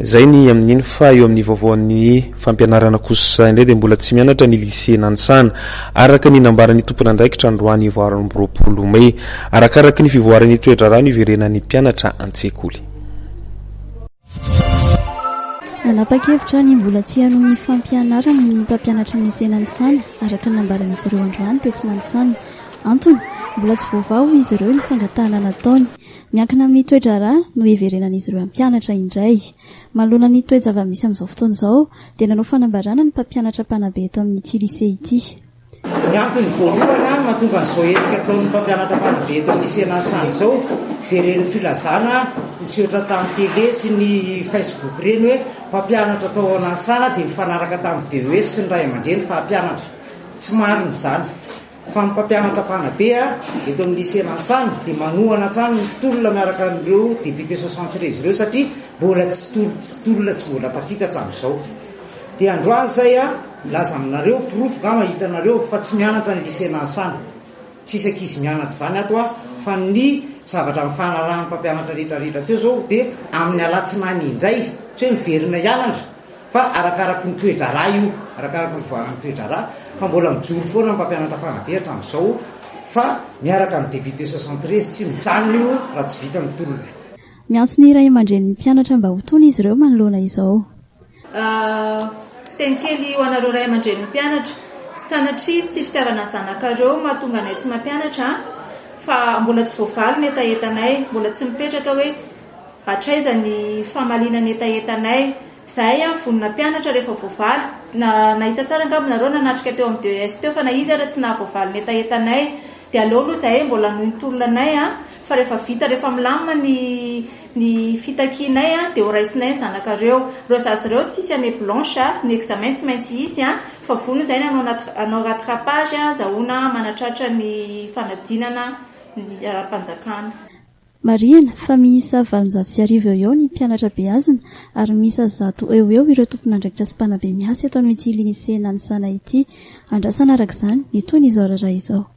zay ny amin'iny fa eo amin'ny vaovaon'ny fampianarana kosa indray dia mbola tsy mianatra ny lycée Nansana araka ny nambarany tompona andraikitra androany voarombropolo may arakaraka ny fivoarany toetra rano iverenan'ny mpianatra an-tsekoly. Nanapa-kevitra ny mbola tsy hanome fampianarana ny mpampianatra ny lycée Nansana araka ny nambaran'izy ireo androany tetsy Nansana. Antony mbola tsy vaovao izy ireo ny fangatahana nataony. Miankina amin'ny toedrara no iverenan'izy ireo ampianatra indray. Manoloana ny toe-java-misy amin'izao fotoana izao dia nanao fanambarana ny mpampianatra mpanabe eto amin'ity lycée ity. Ny antony voalohany mahatonga an'izao hetsika ataon'ny mpampianatra mpanabe eto amin'ny lycée Nansana izao dia reny filazana misehotra tamin'ny télé sy ny Facebook reny hoe mpampianatra tao Nansana dia mifanaraka tamin'ny DES sy ny ray aman-dreny fa hampianatra. Tsy marina izany. Fa ny mpampianatra mpanabe eto amin'ny lycée Nansana dia manohana hatrany ny tolona miaraka amin'ireo député 73 ireo satria mbola tsy tolona tsy mbola tafitatra amin'izao. Dia androany zay laza aminareo proof nga mahitanareo fa tsy mianatra ny lycée Nansana. Tsisy ankizy mianatra izany ato fa ny zavatra mifanarahan'ny mpampianatra rehetrarehetra teo zao dia amin'ny alatsinainy indray tsy hoe miverina hianatra fa arakaraka ny toedrara io, arakaraka ny voarany toedrara fa mbola mijoro foana ny mpampianatra mpanabe hatramin'izao fa miaraka amin'ny député 73 tsy mijanona io raha tsy vita ny tolona. Miantso ny iray aman-dren'ny mpianatra mba ho tony izy ireo manoloana izao. Teny kely ho anareo ray aman-dren'ny mpianatra sanatria tsy fitiavana zanakareo mahatonga anay tsy mampianatra fa mbola tsy voavaly ny etaetanay, mbola tsy mipetraka hoe hatraiza ny famaliana ny etaetanay. Zahay vonina mpianatra rehefa voavaly nahita tsara angambonareo nanatrika teo amin'ny DES teo fa na izy ara tsy nahavoavaly ny etaetanay dia aleo aloha zahay mbola noho ny tolonanay fa rehefa vita rehefa milamina ny fitakianay dia ho raisinay zanakareo. Reo zazy ireo tsy isy année blanche ny examen tsy maintsy isy fa vono zay anao rattrapage zahoana manatratra ny fanadinana ny ara-panjakana. Mariana fa miisa 700 eo ny mpianatra beazina ary miisa 100 eo ireo tompon'andraikitra sy mpanabe miasa eto amin'ity lycée Nansana ity. Andrasana araka izany ny toy ny izao raha izao.